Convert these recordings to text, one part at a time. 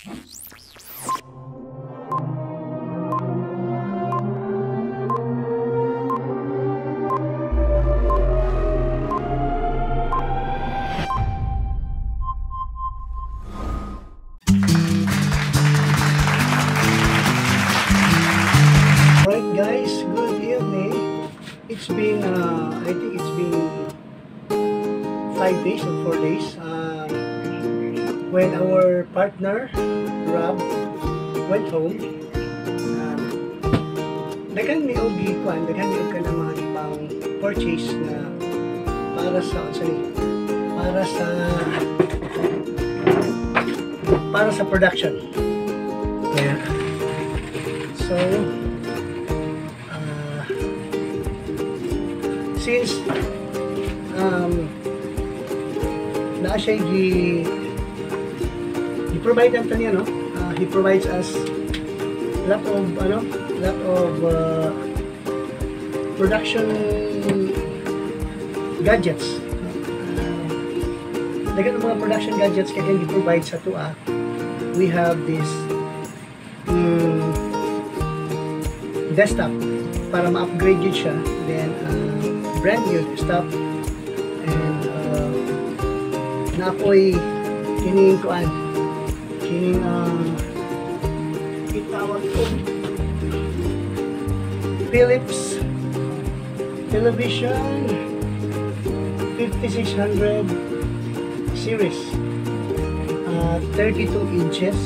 Alright guys, good evening. It's been, I think it's been 5 days or 4 days when our partner, Rob, went home. Dagan mi og gikuan, dagan mi og kanang mga ibang purchase na para sa production. Yeah. So, since na siya i-provide natin niya, no? He provides us lot of production gadgets. Dagan ng mga production gadgets kaya he provides sa tuwa. We have this desktop para ma-upgrade yun siya. Then brand new stuff, and napoy kining kuan, kining itawag ko Philips television 5600 series, 32 inches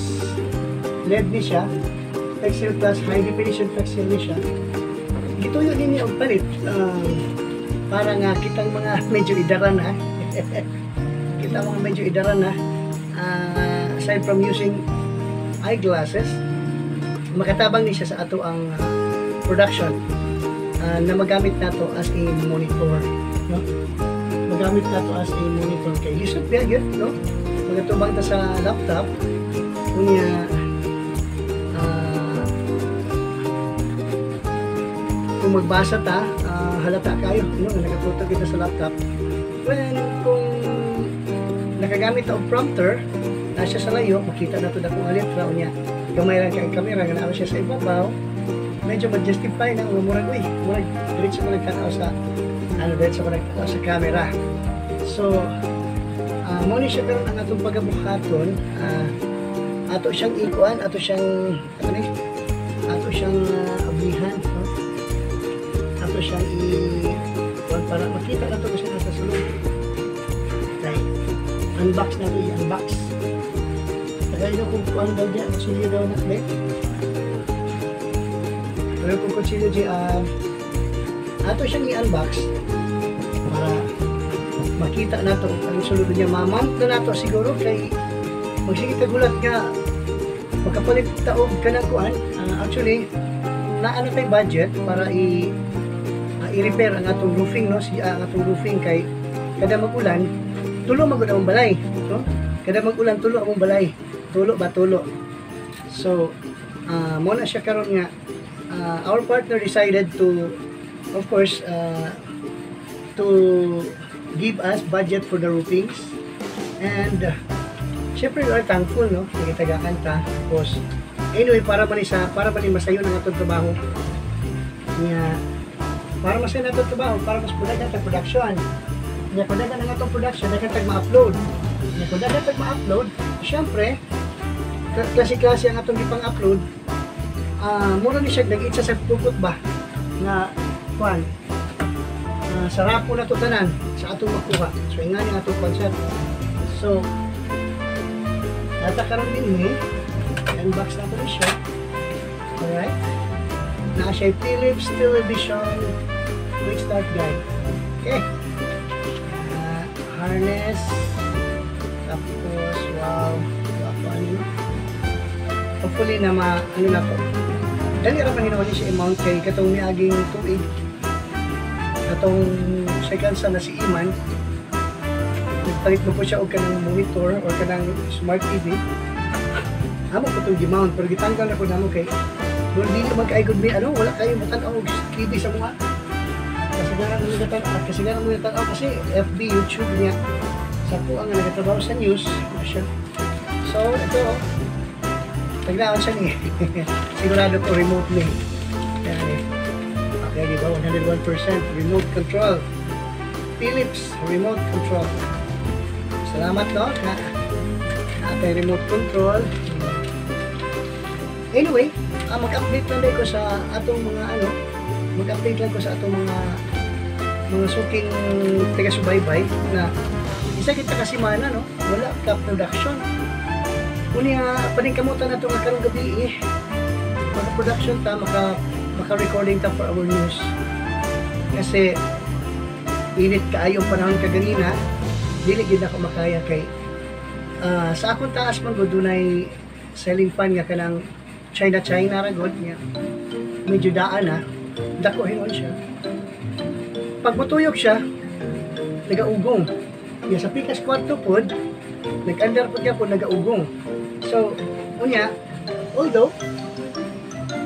LED ni siya, Pixel Plus, high definition pixel ni siya. Gituyo din niya og palit para nga kitang mga medyo idaran na kita mga medyo idaran na, aside from using eyeglasses, makatabang ni siya sa ato ang production, na magamit nato as a monitor, no? Magamit nato as a monitor kay lisod biya gyud, no? Magatubang ta sa laptop unya kung magbasa ta, halata kayo, no? Nakatutok kita sa laptop. When kung nakagamit ta og prompter, nasa sa layo, makita na to na kung alitra unya. Gamay lang kay kamera nga naman siya sa ibabaw, medyo ma-justify na murag diretso mo nagtanaw sa sa camera. So mo ni siya karon ang atong pagabuhaton, ato siyang ikuan, ato siyang ablihan, no? Ato siyang para makita na ito kasi nasa sulod. Okay. Unbox na ito, i-unbox. Tagay nyo kung kuhan daw dyan, kutsilyo daw na ulit. Pero kung kutsilyo dyan, ato siyang i-unbox para makita na ito ang sulod niya. Mamount na na ito siguro kay magsigit na gulat nga magkapalit taog ka ng kuhan. Actually, naano tayo budget para i-repair ang atong roofing, no? Ang atong roofing kay kada mag-ulan tulo magud ang balay, no? Kada mag-ulan tulo ang balay, tulo. So mo na siya karon nga, our partner decided to, of course, to give us budget for the roofings, and syempre we are thankful, no? Nagitagakan ta, tapos anyway, para man masayo ang atong trabaho niya. Para mas na ito trabaho, para mas pudagan ang production. Kaya pudagan ang itong production, dagan ma-upload. Kaya pudagan ma-upload, syempre, klase-klase ang itong ipang-upload, muna ni siya nag-itsa sa puput ba, na, sarapo na ito tanan, sa atong makuha. So, nga yung atong concept. So, natakaroon din ni, unbox na ito siya. Alright? Na siya Philips television quick start guide. Okay. Harness. Tapos, wow. Hopefully na ano na to. Dali ra paninaw ni siya i-mount kay katong miaging tuig. Katong second sa na si Iman. Nagpalit mo po siya og kanang monitor or kanang smart TV. Amo ko itong gi-mount pero gitanggal na ko namo kay doon di naman kaigod may wala kayo matanaw og TV sa mga kasi FB, YouTube niya sa po ang nagtatrabaho sa news. So ito Taglaon siya ni. Sigurado ko remotely. Yan eh. Okay, di ba? 101% remote control. Philips remote control. Salamat no na atay remote control. Anyway, mag-update lang ko sa atong mga mag-update lang ko sa atong mga suking taga-subaybay na isa kita kasi mana no, wala ka production. Unya paningkamutan na ito nga karong gabi maka-production ta, maka-recording ta for our news. Kasi init kaayong panahon kaganina, dili gid ako makaya kay sa akong taas man gud dunay selling fan nga kanang China ra gud niya. Medyo daan na, dako hingon siya. Pag mutuyok siya, nagaugong. Ya sa pikas kwarto pod, nag-under pod niya pod nagaugong. So, unya, although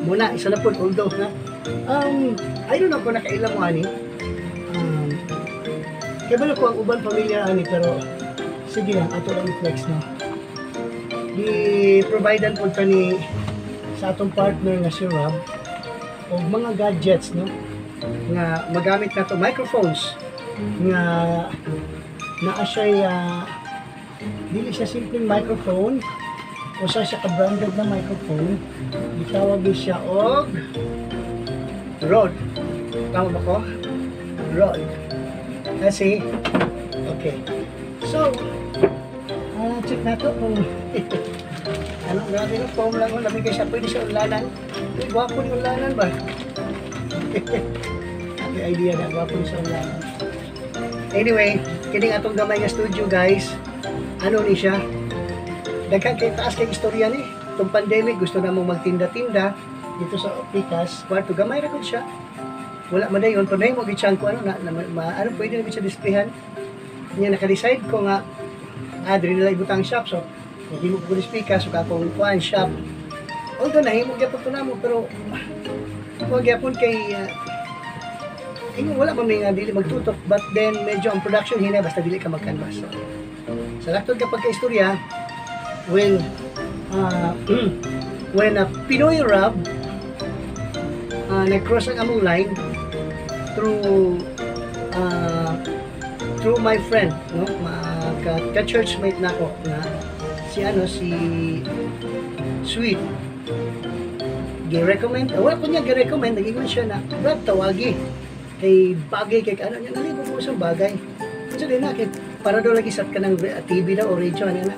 muna isa na pod although na I don't know kung nakailang mo ani. Kaya bala ko ang uban pamilya ani pero sige lang ato lang i-flex no. Di-providean po ta ni sa atong partner nga si Rob o mga gadgets no nga magamit na to microphones nga naa siya dili siya simpleng microphone o siya ka-branded na microphone itawag siya og Rode. Tama ba ko? Rode. Kasi okay, so check na to kung ano, grabe na foam lang ko, nabigay siya, pwede siya ulanan. Uy, gwapo ni ulanan ba? Okay, idea na, gwapo ni siya ulanan. Anyway, kining atong gamay nga studio guys, ano ni siya? Daghan kay taas kay istorya ni. Itong pandemic, gusto na mong magtinda-tinda dito sa Pikas, kwarto, gamay ra ko siya. Wala man dayon, panay mo gitsyan ko, ano pwede na siya displayhan. Niya, naka-decide ko nga, dili nila ibutang shop, so hindi mo ko speaker so kakong kuan shop. Although nahimo gyapon ko namo pero wag gyapon kay wala man may dili magtutok but then medyo ang production hina basta dili ka magcanvas. So, sa laktod kapag ka istorya when Pinoy Rob nag-cross ang among line through my friend no ka-churchmate nako na si Sweet gi-recommend wala ko niya gi-recommend nag-ingon siya na Brad tawagi kay bagay kay ano niya nalibo mo sa bagay so din na kay para daw lagi sat ka ng TV daw o radio na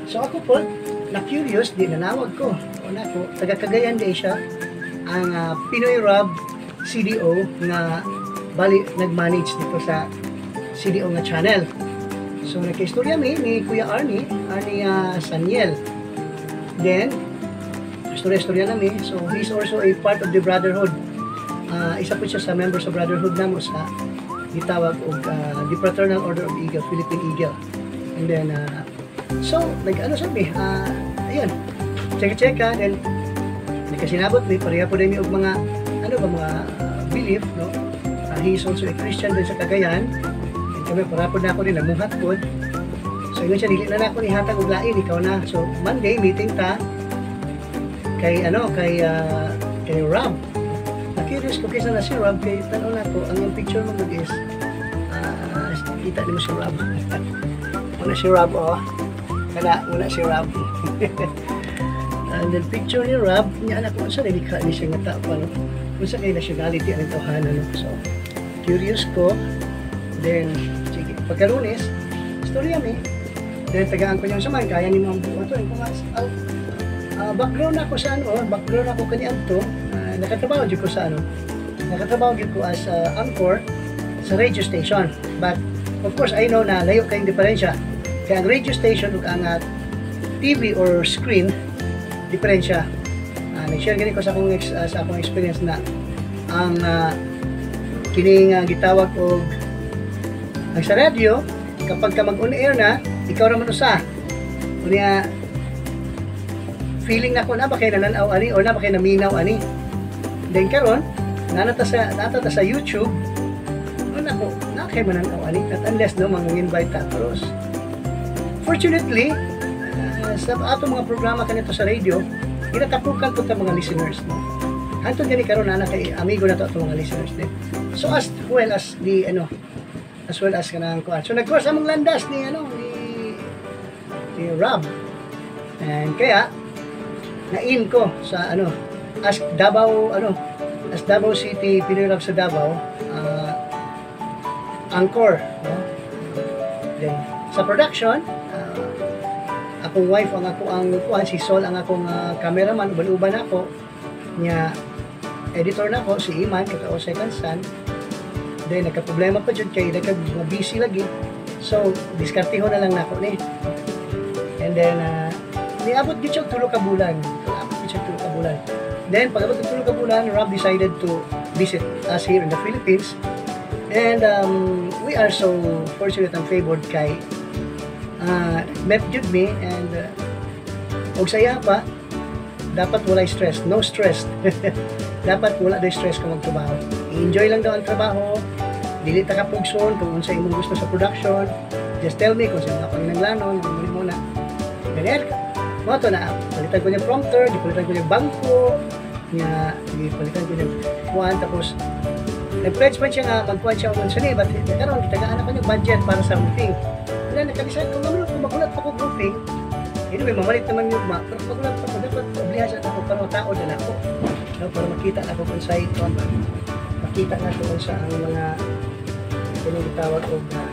so ako po na curious di nanawag ko o na ko taga Cagayan din siya ang Pinoy Rob CDO na bali nag-manage dito sa CDO nga channel. So, nagka-istorya ni Kuya Arnie Saniel. Then, istorya namin. So, he's also a part of the Brotherhood. Isa po siya sa members of Brotherhood namo sa gitawag og the Fraternal Order of Eagle, Philippine Eagle. And then, so, sabi, ayun, check-checka, then, nagkasinabot, may pareha po din yung mga, mga belief, no? He's also a Christian din sa Cagayan. Kami parapod na ako din, namuhat po. So yun siya, dili na ako ni hatag og lain, ikaw na. So Monday, meeting ta kay Rob. Na-curious ko kaysa na si Rob, kay tanaw na ko, ang yung picture mo is kita din mo si Rob. Una si Rob, una si Rob. And then picture ni Rob, niya anak ko, saan hindi ka ni siya nga tapa, no? Kung sa kay nationality, ang tawhana, no? So, curious ko, then, sige, pagkalunes, storya mi. Then, tagaan ko niyang saman, kaya ni mga buwan to. Background ako sa background ako kanyan to, nakatrabaho dito ko sa nakatrabaho dito ko as anchor sa radio station. But, of course, I know na layo kayong diferensya. Kaya ang radio station, ang TV or screen, diferensya. Nag-share ganito ko sa akong experience na ang kining gitawag og sa radio kapag ka mag-on air na ikaw raman usa unya feeling na ko na ba kay nananaw ani or na ba kay naminaw ani then karon nanata sa YouTube na ko na kay mananaw ani at unless no mang invite ta pero fortunately sa atong mga programa kanito sa radio, ginatapukan po ta mga listeners, no? Hantod gani karon na kay amigo na to atong mga listeners din. So as well as the as well as kanang kuan. So nag-cross among landas ni ni Rob. And kaya na-in ko sa as Davao City Pinoy Rob sa Davao, Anchor, no? Then sa production, akong wife ang kuan, si Sol ang akong cameraman, uban-uban ako nya editor na ako, si Iman katao second son. Then nagka-problema pa jud kay busy lagi, so diskarteho na lang nako ni. And then niabot gid siya tulo ka bulan. Then pag abot ng tulo ka bulan, Rob decided to visit us here in the Philippines. And we are so fortunate and favored kay met jud me, and og saya pa, dapat walay stress, no stress. Dapat wala day stress kung magtrabaho. I-enjoy lang daw ang trabaho, dili ta ka pugson kung unsa imong gusto sa production. Just tell me kung saan ka panginanglanon, muli muna. Ganyan, mo to na, palitan ko niya prompter, palitan ko niya bangko, palitan ko niya kuwan, tapos nag-pledge pa siya nga, magkuhan siya kung saan but karon kitagaan ako niya budget para sa roofing. Kaya nagkalisan, kung magulat pa ko roofing, anyway, mamalit naman yung pero magulat pa ko, dapat obligasyon ako para matao na ako. No, para makita na ako kung saan ito, makita na ako kung saan ang mga pinagtawag ko na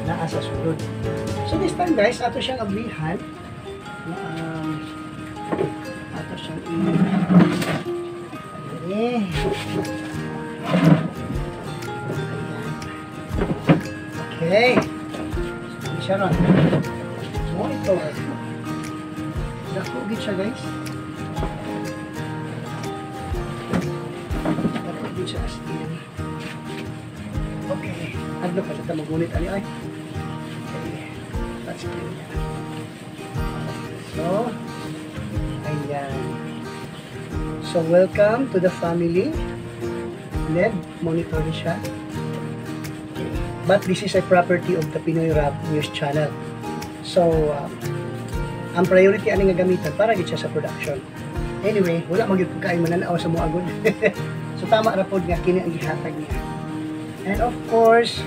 naa sa sulod. So this time guys, ato siyang ablihan, ato siyang okay. Siya ron. Monitor. Dako gid siya guys. Dako gid siya still. Okay. Ano pa siya magunit ani ay? Okay. That's good. So, ayan. So, welcome to the family. LED monitor siya. But this is a property of the Pinoy Rob News Channel. So, ang priority ani nga gamitan para gid siya sa production. Anyway, wala magyud kain mananaw sa mga agod. So tama ra pod nga kini ang gihatag niya. And of course,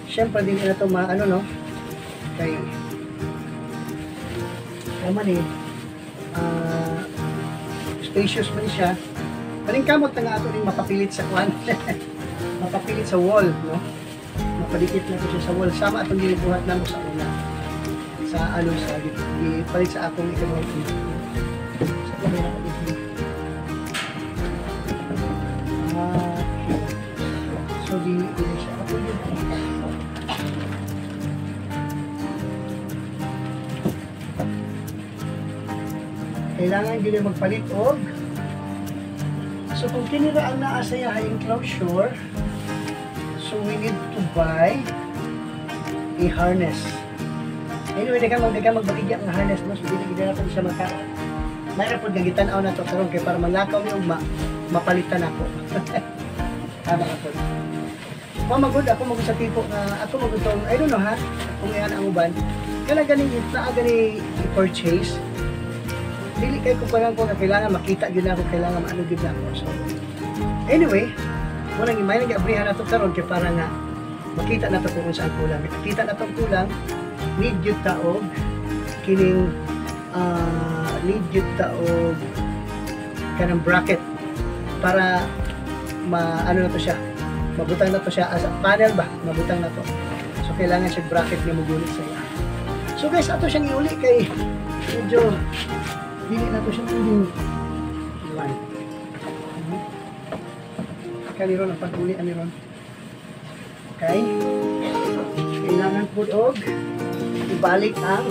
syempre din na to no? Kay naman spacious man siya. Kaling kamot nga ato ning mapapilit sa kwan. Mapapilit sa wall, no? Mapadikit na ko siya sa wall. Sama atong ginibuhat namo sa una. Sa palit sa akong ikaw sa kamera ko dito. So di siya ako yun. Kailangan din magpalit og. So kung kinira ang naasaya enclosure, so we need to buy a harness. Anyway, dagan magbaligya ang harness mo, so hindi na natin siya maka. Mayroon po gagitan-aw na ito karon kay para malakaw niyo mapalitan ako. Tama ako. Ako magud sa tipo na ako magud tong, I don't know ha, kung iyan ang uban. Kana gani i-purchase. Dili kay ko parang ko na kailangan makita gyud ako, kailangan maano gyud ako. So anyway, muna may nag-abrihan na to karon kay para nga makita na to kung saan kulang. Makita na tong kulang. Need yun taog kining need yun taog kanang bracket para ano na to siya, mabutang na to siya as a panel ba, mabutang na to, so kailangan siya bracket na magulit sa iya. So guys, ato siyang iuli kay medyo dili na to siyang pwedeng iwan. Kaniron ang pag-uli aniron. Okay, kailangan po og ibalik ang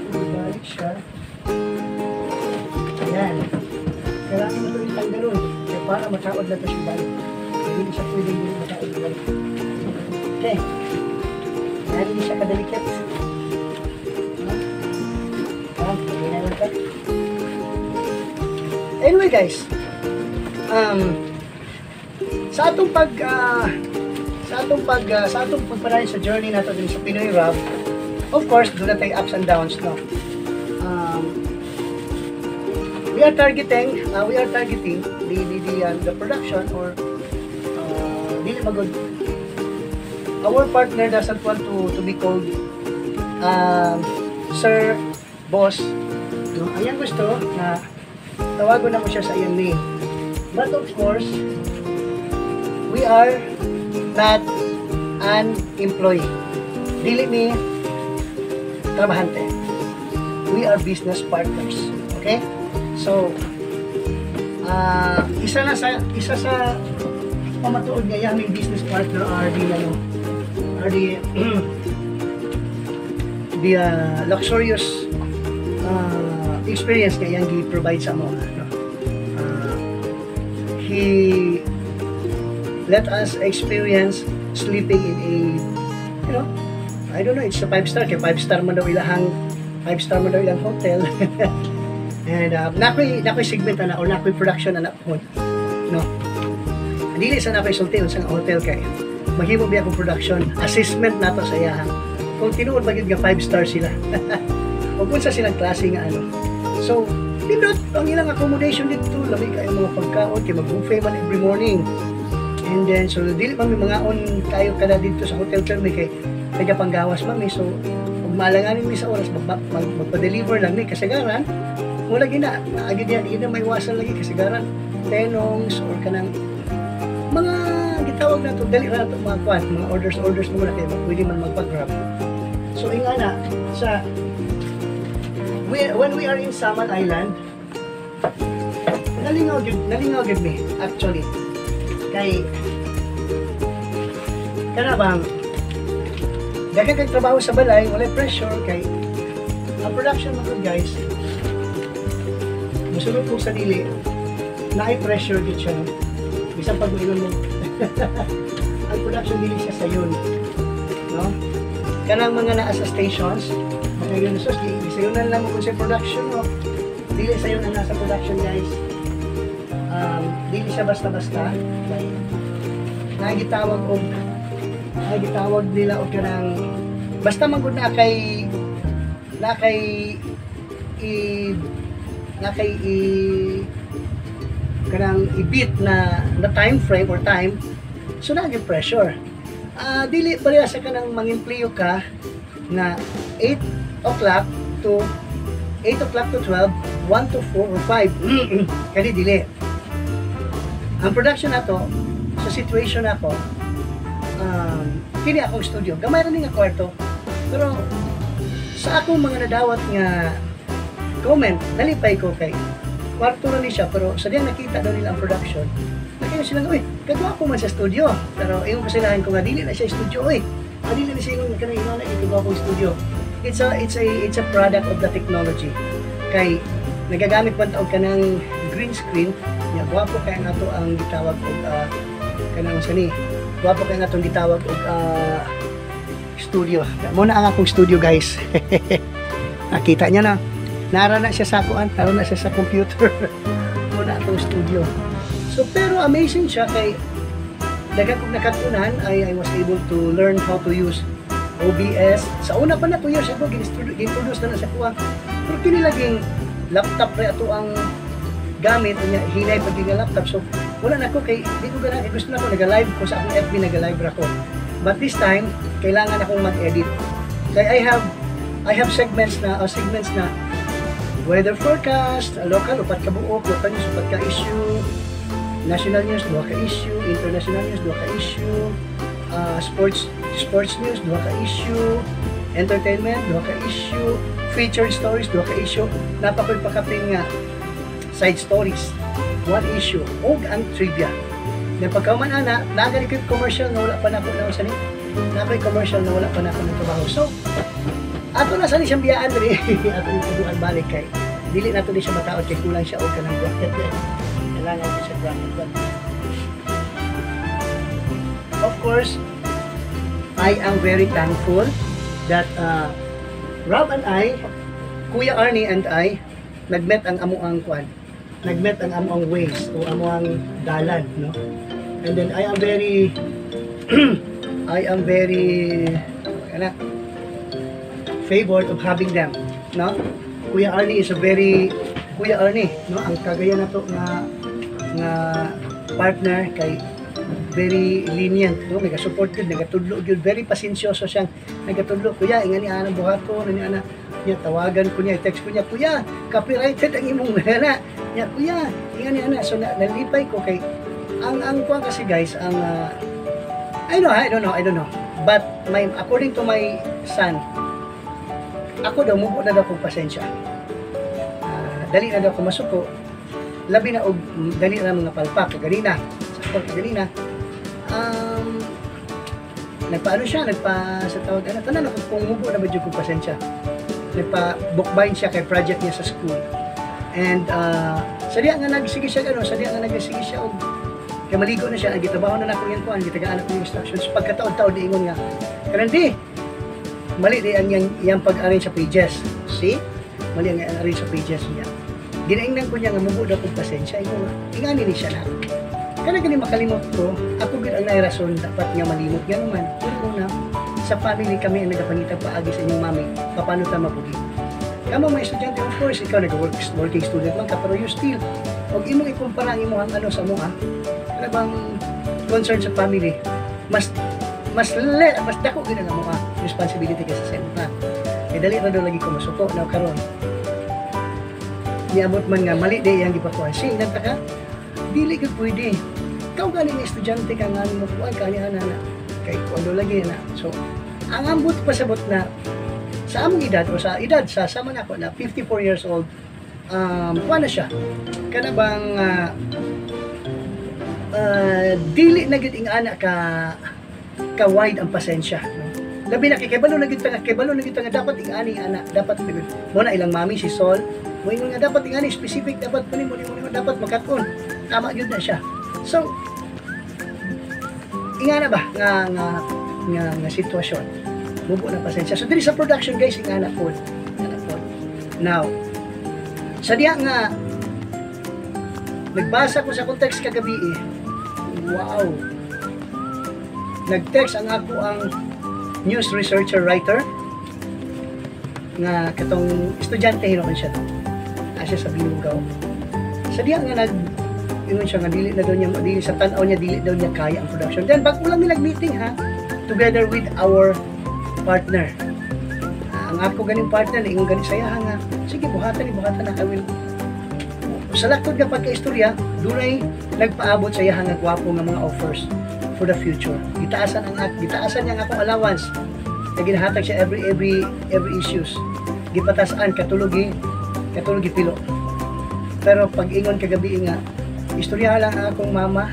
ibalik siya. Ayan, kailangan mo ito itanggalon kaya para mataod na ito siya balik. Hindi siya pwedeng mataod na balik. Okay, ayan, hindi siya kadalikat. Anyway guys, sa atong sa atong pagpanayon sa journey nato din sa Pinoy Rap, of course, doon na tayo ups and downs, no? We are targeting the production or dili magod. Our partner doesn't want to be called sir, boss. No? Ang yan gusto na tawagon na mo siya sa iyang name. But of course, we are not an employee. Dili mi trabahante. We are business partners. Okay? So, isa sa pamatuod nga aming business partner are the luxurious experience nga yang gi-provide sa mo. No? He let us experience sleeping in a, you know, I don't know, it's a 5-star, kaya 5-star man daw ilang hotel. And nakoy segment na o nakoy production na po, no. Dili sa nakoy sulti sa hotel kay maghimo biya ko production assessment nato sa iyahan. Kung tinuod ba gid nga 5-star sila. O kung sa silang klase nga ano. So, pindot ang ilang accommodation dito, labi kayo mga pagkaon kay mag-buffet man every morning. And then so dili man mi mga on kayo kada dito sa hotel permi kay taga Panggawas man mi, so ug malanganin mi sa oras magpa-deliver lang ni kasagaran. Wala gina, agad yan, yun na may iwasan lagi kasagaran, tenongs, or kanang mga gitawag na ito, dali na ito mga kwan, mga orders mo na kayo, pwede man magpag-grab. So, ingana, when we are in Saman Island, nalingaw gud me, actually, kay, kanabang, dagang kag trabaho sa balay, wala pressure, kay, ang production mo guys, musulod ko sa dili, na-pressure din siya. Isang pag-uinom mo. Ang production dili siya sa yun. No? Kanang mga naa sa stations, mga yun, so, isayunan lang mo kung sa production, no? Dili sa yun ang nasa production, guys. Dili siya basta-basta. Nagitawag nila o kanang, basta magod na kay kanang i-beat na time frame or time, so naging pressure. Dili pareha sa kanang mangempleyo ka na 8 o'clock to 12, 1 to 4 or 5. Kali dili. Ang production nato sa situation ako, kini akong studio, gamay ra ni nga kwarto, pero sa akong mga nadawat nga comment, nalipay ko kay kwarto na ni siya, pero sa diyang nakita daw nila ang production, nakita sila, uy, kagwa ko man sa studio, pero yung kasilahan ko nga, dili na siya studio, uy, dili na siya yung kanang kagwa ko studio. It's a product of the technology. Kay nagagamit man taog kanang green screen, nga gwapo kay nga to ang gitawag og kanang sani, gwapo kay nga tong gitawag og studio. Mo na ang akong studio, guys. Nakita niya na. Nara na siya sa kuan, nara na siya sa computer. Muna atong studio. So, pero amazing siya kay daghang kong nakatunan, I was able to learn how to use OBS. Sa una pa na 2 years ago, gintroduce na sa kuha. Pero kinilaging laptop na ito ang gamit, hinay pag yung laptop. So, wala na ko kay, di ko ganang, gusto na ko, nag-live ko sa akong FB, nag-live ako. But this time, kailangan akong mag-edit. Kaya I have segments na weather forecast, local, upat ka buok, local news, upat ka issue, national news, 2 ka issue, international news, 2 ka issue, sports news, 2 ka issue, entertainment, 2 ka issue, featured stories, 2 ka issue, napakoy pakaping side stories, 1 issue, og ang trivia. Then pagkauman ana, nagali ko commercial na wala pa na ako na sa ni. Nakoy commercial na wala pa na ako ng trabaho. So, ato na sa ni siyang biyaan rin. Ato ni kabuan balik kay dili nato ni siya mataod kay kulang siya og kanang bracket. Kailangan ko siya bracket. Of course, I am very thankful that Rob and I, Kuya Arnie and I, nagmet ang amuang kwan. Nagmet ang amuang ways o amuang dalan, no? And then I am very I am very ano, favored of having them, no? Kuya Arnie is a very Kuya Arnie, no? Ang kagaya na to nga partner kay very lenient, no? Naga-support yun, nagatudlo yun, very pasensyoso siyang nagatudlo. Kuya, ingani ana buhaton, ani ana niya tawagan ko niya, text ko niya, kuya, copyrighted ang imong ana. Niya, kuya, ingani ana. So nalipay ko kay ang kuan kasi guys, ang I don't know. But according to my son, ako daw mubo na daw kong pasensya. Dali na daw ko masuko. Labi na og dali na mga palpak kaganina. Sa kaganina. Nagpaano siya, sa tawag ano, tanan ako kung mubo na ba jud kong pasensya. Nagpa-bookbind siya kay project niya sa school. And sadya nga nagsige siya og kaya maligo na siya, nagitabaho na ako yan kuhan, gitagaan ako yung instructions. Pagkataon-taon, di ingon nga, karandi, mali di ang yung pag-arrange sa pages. See? Mali ang arrange sa pages niya. Ginaingnan ko niya nga, mubo daw kong pasensya. Ingani ni siya na. Kaya gani makalimot ko, ako gid ang nairason, dapat nga malimot. Nga naman, una, sa family kami ang nagapangitang paagi sa inyong mami, paano tayo mabugi. Kamo mga estudyante, of course, ikaw nag-working student man ka, pero you still, huwag imong ikumpara ang imong ano sa mga, ano bang concern sa family, mas dako gina nga mga responsibility kaysa sa inyo, ha? Kaya dali na daw lagi ko masuko, na karon niabot man nga, mali di yung gipakuhan, siya, inanta ka, dili ka pwede, ikaw galing estudyante ka nga, mo kuhan ka niya na, kay kuhan lagi na, so, ang ambot pasabot na, sa among edad o sa edad sa sama na ako na 54 years old, kuha na siya kana bang dili na gid ing ana ka wide ang pasensya, no? Labi na kay balo na gid nga dapat ing ani ana dapat mo na ilang mami si Sol mo ingon nga dapat ing ani specific dapat mo dapat makaton tama gyud na siya. So ingana ba nga sitwasyon mubo na pasensya. So diri sa production guys, ing anak po. Now, sadya nga nagbasa ko sa context kagabi wow. Nag-text ang ako ang news researcher writer nga katong estudyante hino man siya. Asya sa Binugaw. Sadya nga ingon siya nga dili na daw niya dili sa tan-aw niya dili daw niya kaya ang production. Then bago lang nila meeting ha together with our partner. Ang ako ganing partner, ingon ganing saya nga. Sige, buhatan na. I will. Sa lakod nga pagka-istorya, dunay nagpaabot sa iya nga gwapo nga mga offers for the future. Gitaasan niya nga akong allowance. Na ginahatag siya every issues. Gipatasan katulugi pilo. Pero pag ingon kagabi nga, istorya lang ang akong mama.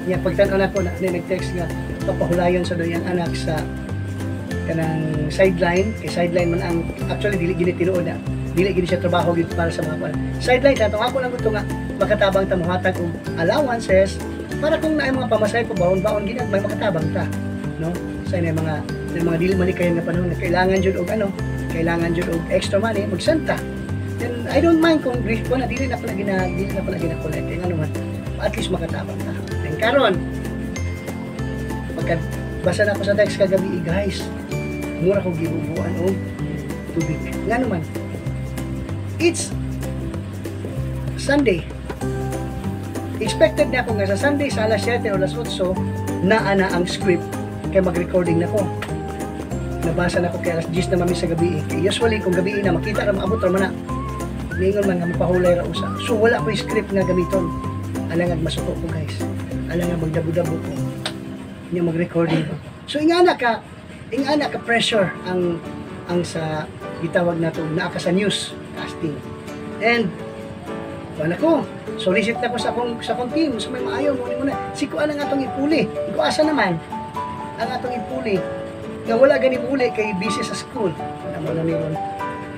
Nga pagtan-aw nako na nag-text nga papahulayon sa doyan anak sa kanang sideline man ang actually dili gini tinuod na dili gini siya trabaho gid para sa mga sideline katong ako lang gusto nga makatabang ta mohatag og allowances para kung naay mga pamasahe ko baon gid may makatabang ta, no? Sa mga dili man kayo nga panahon na kailangan jud og extra money magsanta, then I don't mind kung brief ko na dili na pala gina-collect kay ano man at least makatabang ta. And karon basa na ako sa text kagabi guys, mura ko gibubuan og tubig. Nga naman, it's Sunday. Expected na ako nga sa Sunday sa alas 7 o alas 8 na ana ang script kay mag-recording na ko. Nabasa na ko kay alas 10 na mami sa gabi. Usually kung gabi na makita ra maabot ra man na. Ningon man nga mapahulay ra usa. So wala ko script nga gamiton. Alang nga masuko ko guys. Alang nga magdabo-dabo ko. Niya mag-recording ko. So ingana ka pressure ang sa gitawag nato naa ka sa news casting. And wala ko. Solicit na ko sa akong team sa may maayo mo na. Si ko ang atong ipuli. Ko asa naman ang atong ipuli. Nga wala gani uli kay busy sa school. Ano na niron.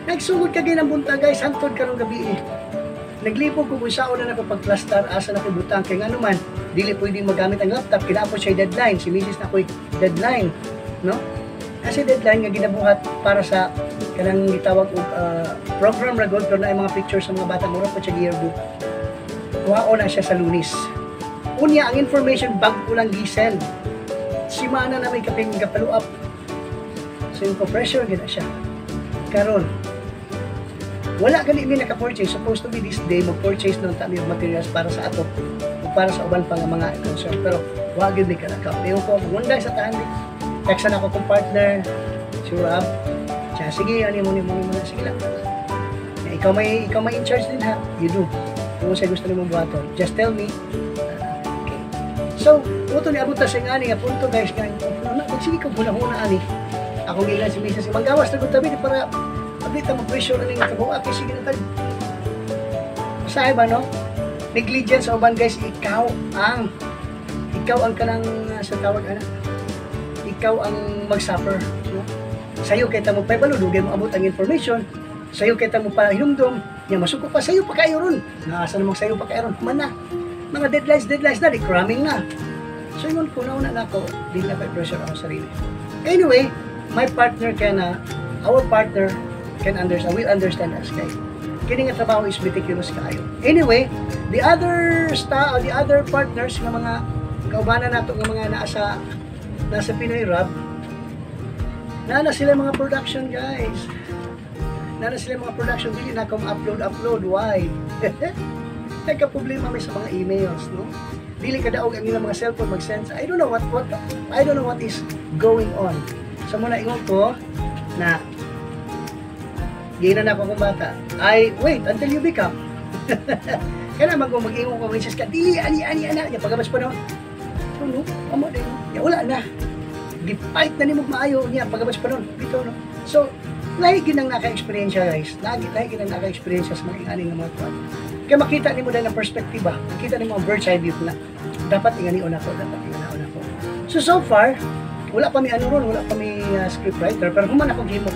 Nagsugod ka ng bunta guys, hantod karong gabi Naglipog ko kung saan na ako pag-plaster, asa na ko butang, kaya nga naman, dili pwedeng magamit ang laptop, kinapos siya deadline, si Mrs. na ko deadline, no? Kasi deadline nga ginabuhat para sa kanang gitawag og program ra gud pero na mga pictures sa mga bata mura pa siya yearbook. Kuhaon na siya sa Lunes. Unya ang information bag ko lang gisend simana na may kaping kapalo up. So yung pressure gina siya. Karon wala gani mi naka-purchase. Supposed to be this day mag-purchase ng tami of materials para sa ato o para sa uban pang mga concern. Pero wag gyud mi ka-account. Yung ko magunda sa taan di. Texan ako kong partner, si Rob. Siya, sige, ano mo na, sige lang. Ikaw may in charge din ha. You do. Kung sa gusto nimo buhaton, just tell me. Okay. So, uto ni abot ta sa ani nga punto guys kay sige ko huna ani. Ako gilan si Mrs. Manggawas na tabi para pagdita mo pressure ani nga kabuo kay sige na tag. Say ba no? Negligence o ban guys, ikaw ang kanang sa tawag ana. Ikaw ang mag-suffer. No? Sa'yo kita mo pa baludugay mo abot ang information. Sa'yo kita mo pa hinumdum. Nga masuko pa sa'yo pa kayo ron. Nakasa namang sa'yo pa kayo ron. Man na. Mga deadlines na. Di cramming na. So yun ko nauna na ako. Di na pressure ako sarili. Anyway, my partner our partner will understand us kay. Kini nga trabaho is meticulous kaayo. Anyway, the other partners nga mga kaubanan nato nga mga nasa Pinoy Rap, na sila mga production guys. Na sila mga production, dili na akong upload. Why? Nagka-problema may sa mga emails, no? Dili ka daog ang ilang mga cellphone mag-send. I don't know what is going on. So muna ingon ko na ginan ako kong bata. Wait until you become. Kaya mag-ingon ko message ka, dili ani ana, pagabas pa no. No, amo din. Ya wala na. Di-fight na ni mo maayo niya pagabas pa nun. Dito no. So, lahi ginang naka-experience guys. Lahi ginang naka-experience sa mga ingani nga mga tuwan. Kaya makita nimo dahil ang perspektiba, makita nimo ang bird's eye view na dapat ingani una ko. So far, wala pa mi wala pa mi script writer, pero human ako gihimo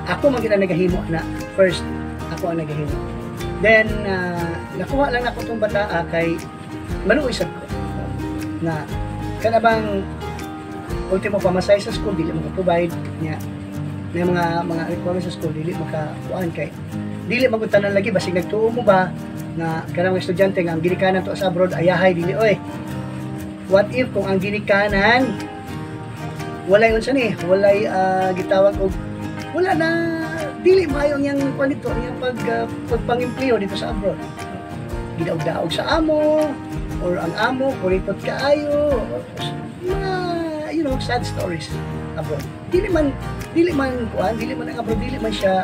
ako magina nagahimo na first ako ang nagahimo. Then nakuha lang ako tong bata kay manuoy sad ko na kanabang ultimo pamasay sa school dili maka-provide niya may mga requirements sa school dili makakuan kay dili magutanan lagi basig nagtuo mo ba na kanang estudyante nga ang ginikanan to sa abroad ayahay dili oy. What if kung ang ginikanan walay unsa ni walay gitawag og wala na dili maayo yang panito yang pagpangimpleo dito sa abroad. Gidaog-daog sa amo or ang amo kuripot kaayo mga sad stories abroad. Dili man ang abroad dili man siya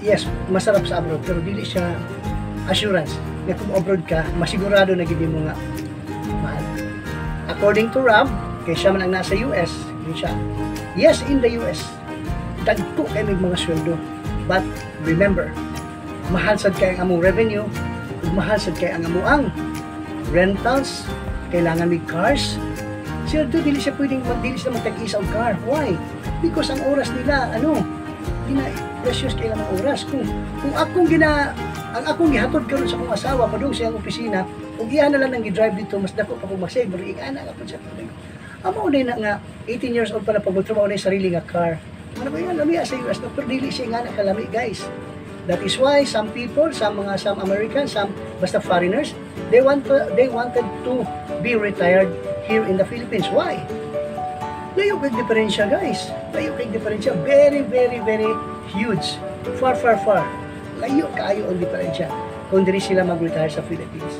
yes masarap sa abroad pero dili siya assurance na kung abroad ka masigurado na gid mo nga mahal. According to Rob kay siya man ang nasa US yun siya. Yes, in the US dagko kay mga sweldo but remember mahal sad kay ang among revenue ug mahal sad kay ang among rentals kailangan may cars. Sila doon, dili sila magtag-isa og car. Why? Because ang oras nila, precious kailang ang oras. Kung ang akong gihatod karon sa akong asawa, padung siyang opisina, kung iyan na lang nang gi-drive dito, mas dako pa kung masay, mariing anak ka po siya. Amo na nga, 18 years old pa na pagmutrabaho na yung sarili nga car. Ano ba yan? Lami sa US, pero dili siya nga nakalami, guys. That is why some people, some Americans, basta foreigners, they wanted to be retired here in the Philippines. Why? Layo kay diferensya guys. Layo kay diferensya. Very, very, very huge. Far. Layo kaayo ang diferensya. Kung diri sila mag-retire sa Philippines.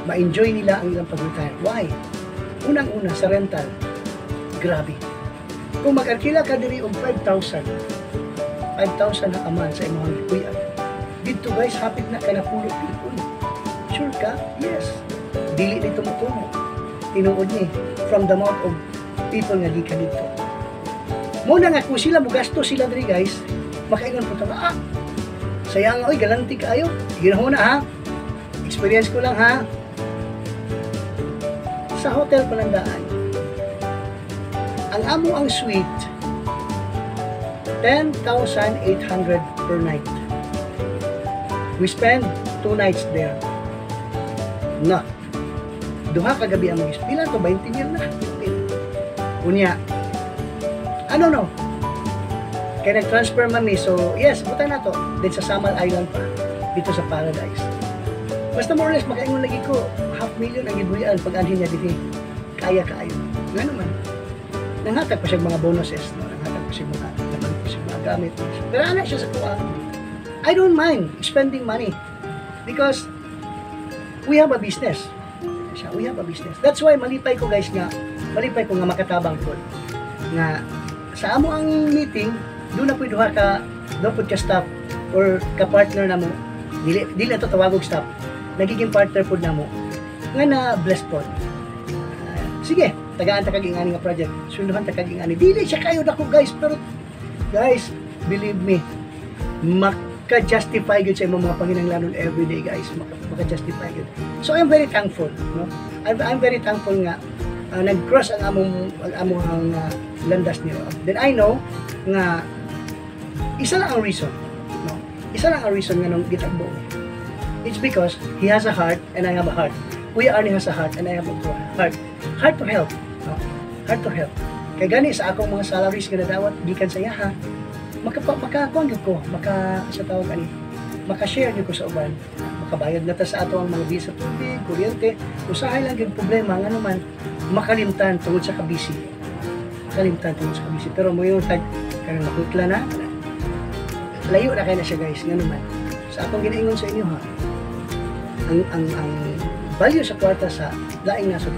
Ma-enjoy nila ang ilang pag-retire. Why? Unang-una sa rental. Grabe. Kung mag-arkila ka diri og 5,000 na aman sa imong kuya. Dito guys, hapit na ka na pulo people. Sure ka? Yes. Dili dito mo tinuod ni from the amount of people nga gikan dito. Muna nga kung sila mo gasto sila diri guys, makaingon po ta sayang oy galanti kaayo. Ginahuna ha. Experience ko lang ha. Sa hotel Palandaan. Ang amo ang suite 10,800 per night. We spend 2 nights there. No. Duha ka gabi ang mga pila to 20 mil na. Unya. Ano no? Kaya nag-transfer man ni so yes, buta na to. Din sa Samal Island pa dito sa Paradise. Basta more or less makaingon lagi ko 500,000 ang gibuyan pag anhin niya dito. Kaya kaayo. Nga naman. Nanghatag pa siya mga bonuses, no? Nanghatag pa siya mga gamit. Pero anak siya sa kuha. I don't mind spending money because we have a business. We have a business. That's why malipay ko guys nga makatabang po. Nga sa amo ang meeting, doon na po duha ka staff or ka-partner na mo. Dili na to tawagog staff. Nagiging partner po na mo. Nga na blessed po. Sige, tagaan ta kaging ani nga project. Sunduhan ta kaging ani. Dili siya kayo dako guys, pero guys, believe me, maka-justify gyud sa imong mga panginahanglanon everyday guys. Maka-justify gyud. So I'm very thankful, no? I'm very thankful nga nag-cross ang among landas niyo. Then I know nga isa lang ang reason, no? Isa lang ang reason nga nung gitakbo. It's because he has a heart and I have a heart. Kuya Arnie has a heart and I have a heart. Heart to help. No? Heart to help. Kaya gani sa akong mga salaries nga nadawat gikan sa iya ha. Makakuan gyud ko, sa tawag ani. Maka-share gyud ko sa uban. Makabayad na ta sa ato ang mga bill sa tubig, kuryente. Usahay lang gyud problema nga naman makalimtan tungod sa kabisi. Makalimtan tungod sa kabisi. Pero mo yung kanang nakutla na. Layo na kay na siya guys, nga naman. Sa akong ginaingon sa inyo ha. Ang value sa kwarta sa laing nasod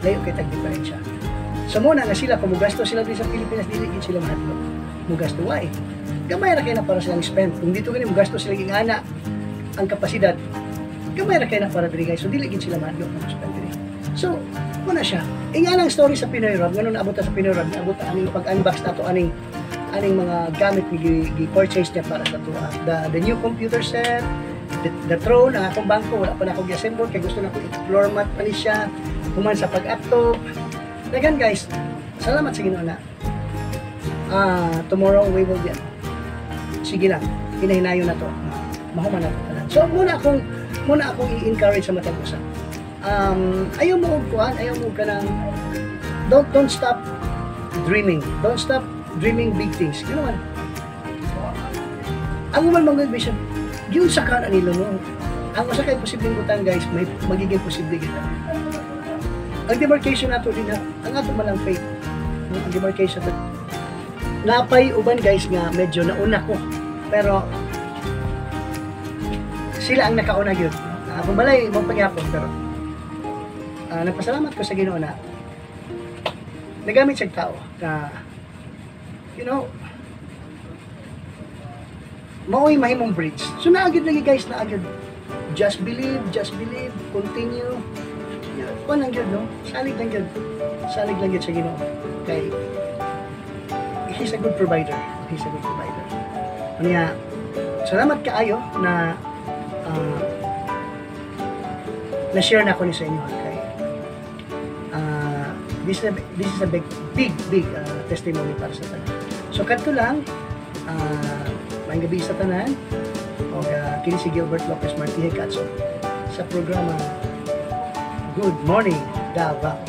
layo kay tag diferensya. So muna nga sila kung mugasto sila dito sa Pilipinas, dili gid sila mahadlo. Mugasto why? Gamay ra kay na para silang spend. Kung dito gani mugasto sila ingana ang kapasidad. Gamay ra kay na para diri guys. So dili gid sila mahadlo kung spend diri. So muna siya. Ingana ang story sa Pinoy Rob, ngano naabot sa Pinoy Rob, naabot aning pag-unbox nato aning mga gamit ni gi-purchase niya para sa tuwa. The new computer set, the throne, ang akong bangko, wala pa na akong i-assemble, kaya gusto na akong i-floor mat pa ni siya, human sa pag-aptop. Dagan guys, salamat sa Ginoo na. Tomorrow we will be, sige lang, hinahinayo na to. Mahuman na to. So, muna akong i-encourage sa matag usa. Ayaw mo kuan, ayaw mo ka ng, don't stop dreaming. Don't stop dreaming big things. You know what? Ang uman mga vision, yun sa kanan nila, no? Ang usa kay posibleng butang guys, may magiging posible kita. Ang demarcation nato din ha, ang ato malang faith. Ang demarcation nato. Napay uban guys nga medyo nauna ko. Pero sila ang nakauna yun. Kung balay, magpagyapon, pero nagpasalamat ko sa Ginoo na nagamit siyang tao na you know, mao'y mahimong bridge. So naagid lagi guys, naagid. Just believe, continue. Kuan lang yun, no? Salig lang yun sa Ginoo. Kay he's a good provider. Kanya, salamat kaayo na na-share na ko ni sa inyo. Okay? This is a big testimony para sa tanan. So kadto lang, may gabi sa tanan, o kini si Gilbert Lopez Martinez Katso sa programa Good Morning Davao.